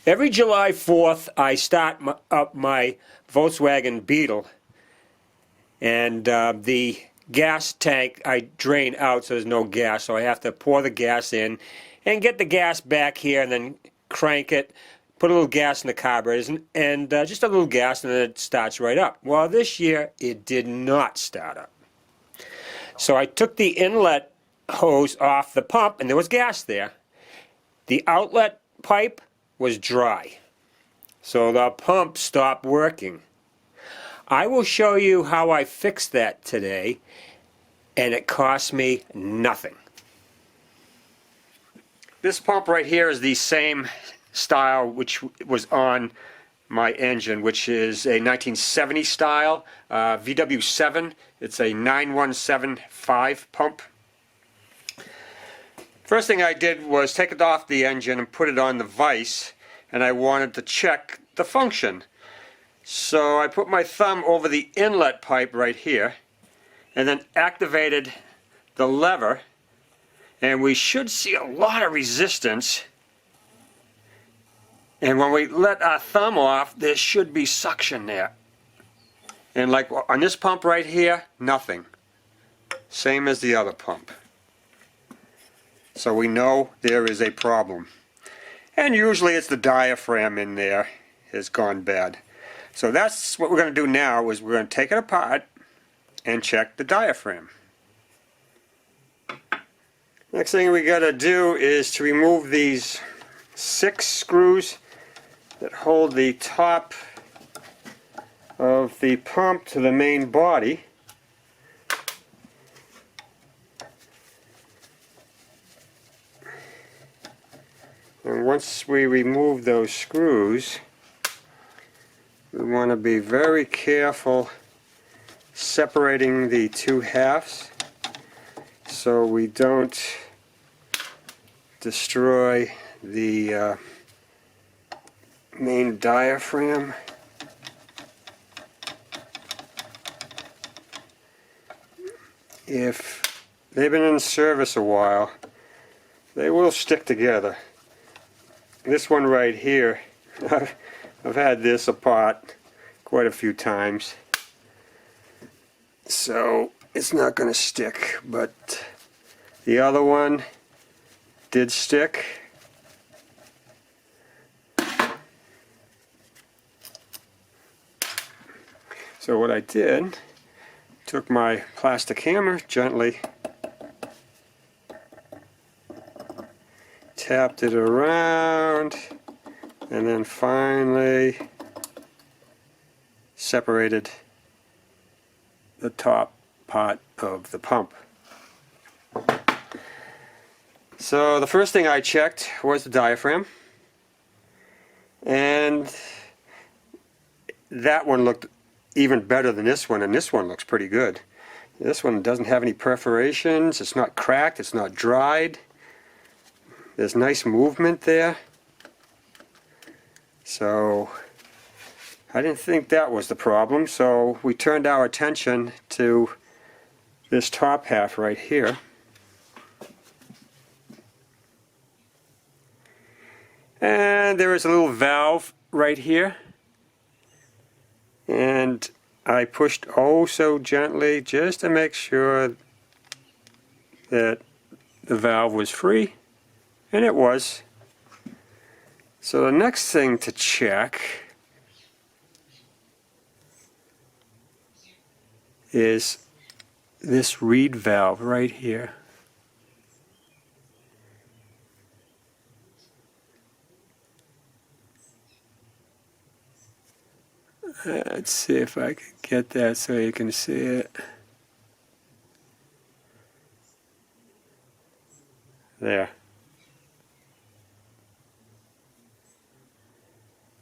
Every July 4th, I start up my Volkswagen Beetle, and the gas tank I drain out so there's no gas, so I have to pour the gas in and get the gas back here and then crank it, put a little gas in the carburetors, and just a little gas, and then it starts right up. Well, this year it did not start up. So I took the inlet hose off the pump, and there was gas there. The outlet pipe was dry, so the pump stopped working. I will show you how I fixed that today, and it cost me nothing. This pump right here is the same style which was on my engine, which is a 1970 style VW7. It's a 9175 pump. First thing I did was take it off the engine and put it on the vise, and I wanted to check the function. So I put my thumb over the inlet pipe right here and then activated the lever, and we should see a lot of resistance. And when we let our thumb off, there should be suction there. And like on this pump right here, nothing. Same as the other pump. So we know there is a problem. And usually it's the diaphragm in there has gone bad. So that's what we're going to do now, is we're going to take it apart and check the diaphragm. Next thing we got to do is to remove these 6 screws that hold the top of the pump to the main body. And once we remove those screws, we want to be very careful separating the 2 halves so we don't destroy the main diaphragm. If they've been in service a while, they will stick together. This one right here, I've had this apart quite a few times, so it's not going to stick, but the other one did stick. So what I did, took my plastic hammer, gently tapped it around, and then finally separated the top part of the pump. So the first thing I checked was the diaphragm, and that one looked even better than this one, and this one looks pretty good. This one doesn't have any perforations, it's not cracked, it's not dried. There's nice movement there. So I didn't think that was the problem, so we turned our attention to this top half right here. And there is a little valve right here. And I pushed oh so gently just to make sure that the valve was free. And it was. So the next thing to check is this reed valve right here. Let's see if I can get that so you can see it. There.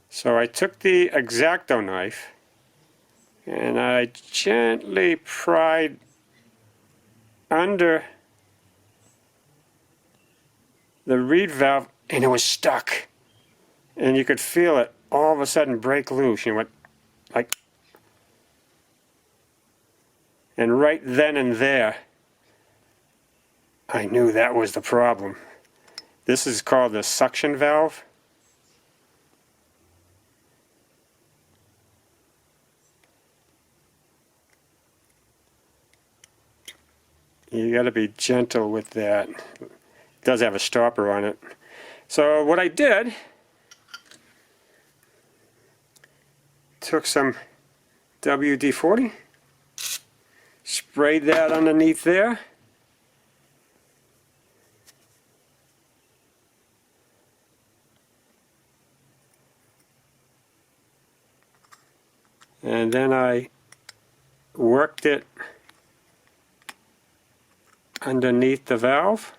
So I took the X-Acto knife and I gently pried under the reed valve, and it was stuck. And you could feel it all of a sudden break loose. You went like, and right then and there, I knew that was the problem. This is called the suction valve. You got to be gentle with that. It does have a stopper on it. So what I did, took some WD-40, sprayed that underneath there, and then I worked it underneath the valve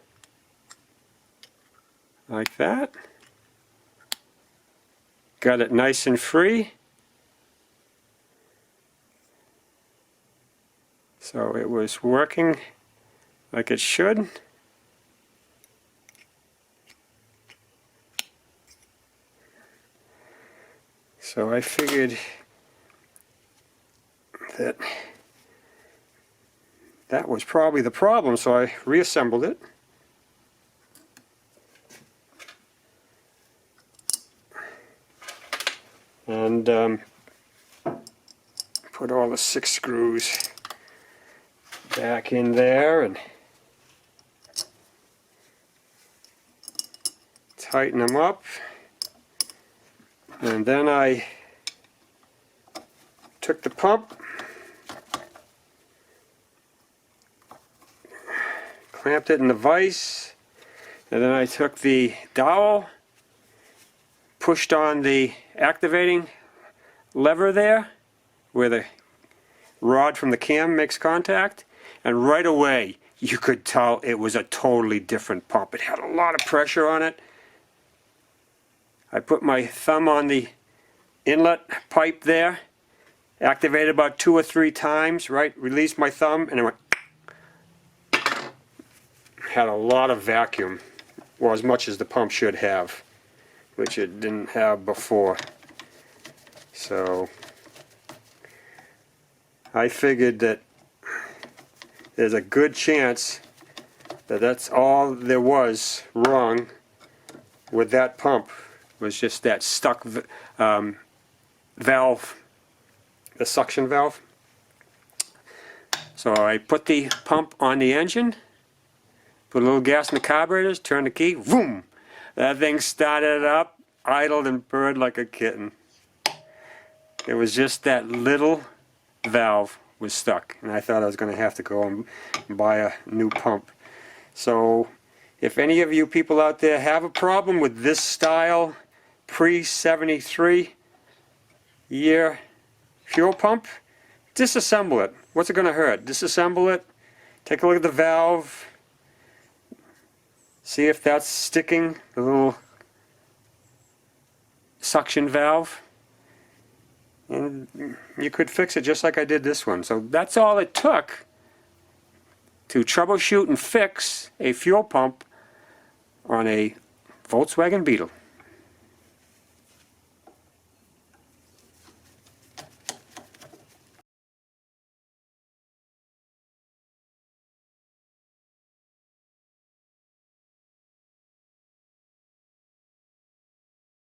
like that. Got it nice and free. So it was working like it should. So I figured that that was probably the problem, so I reassembled it. And put all the 6 screws back in there and tighten them up. And then I took the pump, clamped it in the vise, and then I took the dowel, pushed on the activating lever there where the rod from the cam makes contact, and right away you could tell it was a totally different pump. It had a lot of pressure on it. I put my thumb on the inlet pipe there, activated about 2 or 3 times, right? Released my thumb and it went. Had a lot of vacuum, or as much as the pump should have, which it didn't have before. So I figured that there's a good chance that that's all there was wrong with that pump, was just that stuck valve, the suction valve. So I put the pump on the engine, put a little gas in the carburetors, turned the key, boom! That thing started up, idled and purred like a kitten. It was just that little valve was stuck, and I thought I was going to have to go and buy a new pump. So if any of you people out there have a problem with this style pre-73 year fuel pump, disassemble it. What's it going to hurt? Disassemble it, take a look at the valve, see if that's sticking, the little suction valve, and you could fix it just like I did this one. So that's all it took to troubleshoot and fix a fuel pump on a Volkswagen Beetle.